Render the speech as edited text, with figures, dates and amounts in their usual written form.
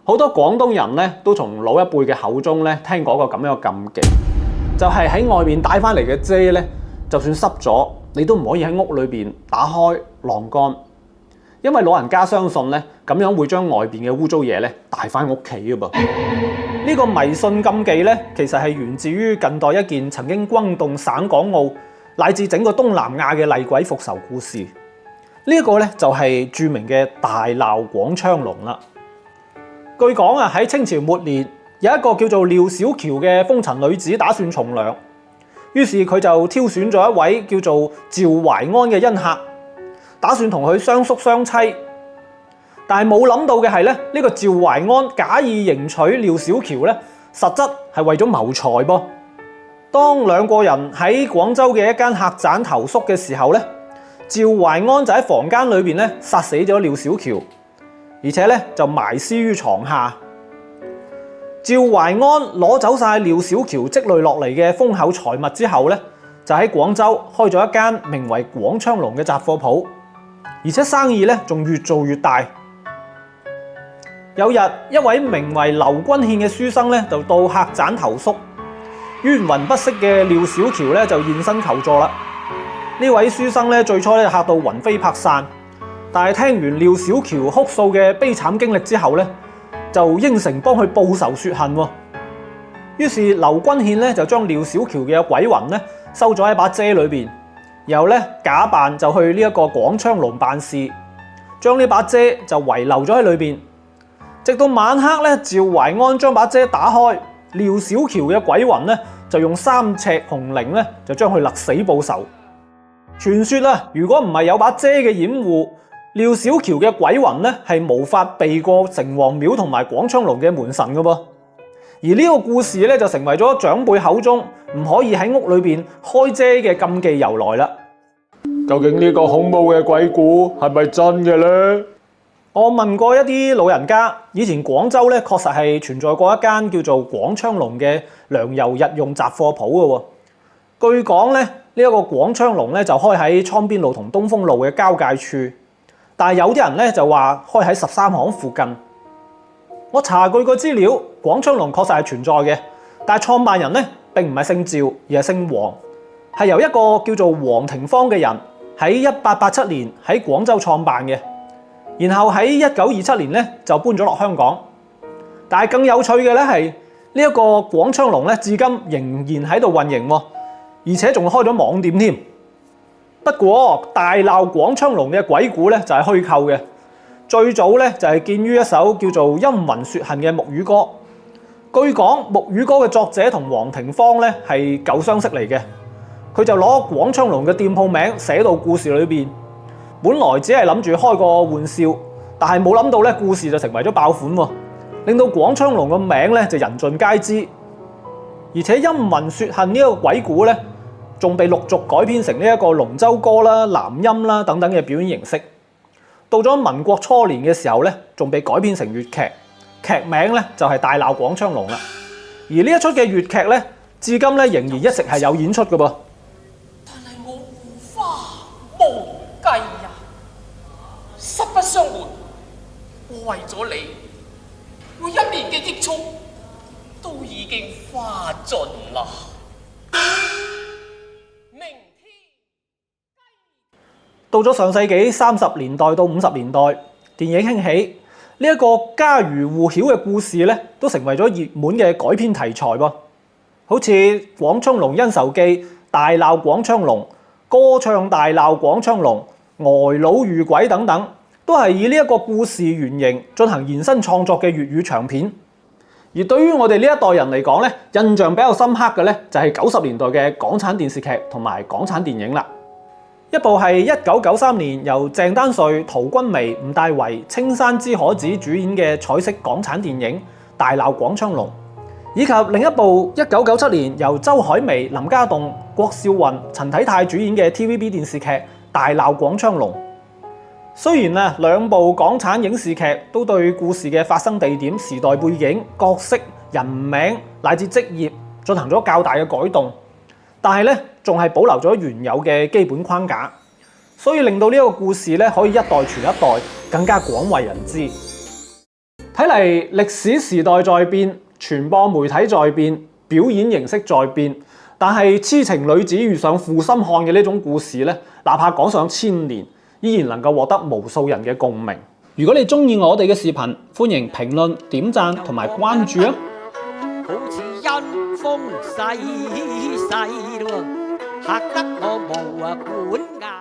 好多廣東人咧都從老一輩嘅口中咧聽過個咁樣嘅禁忌，就係喺外面帶翻嚟嘅遮咧，就算濕咗，你都唔可以喺屋裏邊打開晾乾，因為老人家相信咧咁樣會將外邊嘅污糟嘢咧帶翻屋企嘅噃。呢個迷信禁忌咧，其實係源自於近代一件曾經轟動省港澳乃至整個東南亞嘅厲鬼復仇故事。呢一個咧就係著名嘅大鬧廣昌隆啦。據講啊，喺清朝末年有一個叫做廖小喬嘅風塵女子打算從良，於是佢就挑選咗一位叫做趙懷安嘅恩客，打算同佢相宿相棲。但係冇諗到嘅係咧，呢個趙懷安假意迎娶廖小喬咧，實質係為咗謀財噃。當兩個人喺廣州嘅一間客棧投宿嘅時候咧，趙懷安就喺房間裏邊咧殺死咗廖小喬，而且咧就埋屍於床下。趙懷安攞走晒廖小喬積累落嚟嘅豐厚財物之後咧，就喺廣州開咗一間名為廣昌隆嘅雜貨鋪，而且生意咧仲越做越大。有日，一位名為劉君憲嘅書生咧就到客棧投宿，冤魂不息嘅廖小喬咧就現身求助啦。呢位書生咧最初咧嚇到魂飛魄散，但係聽完廖小喬哭訴嘅悲慘經歷之後咧，就應承幫佢報仇雪恨喎。於是劉君憲咧就將廖小喬嘅鬼魂咧收咗喺把遮裏邊，然後咧假扮就去呢一個廣昌隆辦事，將呢把遮就遺留咗喺裏邊。直到晚黑咧，趙懷安將把遮打開，廖小喬嘅鬼魂咧就用3尺紅綾咧就將佢勒死報仇。傳說啦，如果唔係有把遮嘅掩護，廖小喬嘅鬼魂咧係無法避過城隍廟同埋廣昌隆嘅門神嘅噃。而呢個故事咧就成為咗長輩口中唔可以喺屋裏邊開遮嘅禁忌由來啦。究竟呢個恐怖嘅鬼故係咪真嘅呢？我問過一啲老人家，以前廣州咧確實係存在過一間叫做廣昌隆嘅糧油日用雜貨鋪嘅喎。據講咧，呢一個廣昌隆咧就開喺倉邊路同東風路嘅交界處，但係有啲人咧就話開喺13行附近。我查據個資料，廣昌隆確實係存在嘅，但係創辦人咧並唔係姓趙，而係姓黃，係由一個叫做黃廷芳嘅人喺1887年喺廣州創辦嘅。然後喺1927年咧就搬咗落香港，但係更有趣嘅咧係呢一個廣昌隆咧至今仍然喺度運營喎，而且仲開咗網店添。不過大鬧廣昌隆嘅鬼故咧就係虛構嘅，最早咧就係見於一首叫做《陰魂雪恨》嘅木魚歌。據講木魚歌嘅作者同黃廷芳咧係舊相識嚟嘅，佢就攞廣昌隆嘅店鋪名寫到故事裏邊。本來只係諗住開個玩笑，但係冇諗到咧，故事就成為咗爆款喎，令到廣昌隆個名咧就人盡皆知。而且陰魂雪恨呢個鬼故咧，仲被陸續改編成呢一個龍舟歌啦、南音啦等等嘅表演形式。到咗民國初年嘅時候咧，仲被改編成粵劇，劇名咧就係《大鬧廣昌隆》啦。而呢一出嘅粵劇咧，至今咧仍然一直係有演出嘅噃。但係我護花無計呀，實不相瞞，我為咗你，我1年嘅積蓄都已經花盡啦。明天到咗上世紀30年代到50年代，電影興起，呢一個家喻戶曉嘅故事咧，都成為咗熱門嘅改編題材噃。好似《廣昌隆恩仇記》、《大鬧廣昌隆》、歌唱大鬧廣昌隆、呆佬遇鬼等等，都係以呢一個故事原型進行延伸創作嘅粵語長片。而對於我哋呢一代人嚟講咧，印象比較深刻嘅咧就係90年代嘅港產電視劇同埋港產電影啦。一部係1993年由鄭丹瑞、陶君薇、吳大維、青山之可子主演嘅彩色港產電影《大鬧廣昌隆》，以及另一部1997年由周海媚、林家棟、郭少雲、陳體泰主演嘅 TVB 電視劇《大鬧廣昌隆》。雖然啊兩部港產影視劇都對故事嘅發生地點、時代背景、角色、人名乃至職業進行咗較大嘅改動，但係咧仲係保留咗原有嘅基本框架，所以令到呢一個故事咧可以一代傳一代，更加廣為人知。睇嚟歷史時代在變，傳播媒體在變，表演形式在變，但係痴情女子遇上負心漢嘅呢種故事咧，哪怕講上千年，依然能夠獲得無數人嘅共鳴。如果你中意我哋嘅視頻，歡迎評論、點讚同埋關注啊！好似陰風細細咯，嚇得我冇管眼。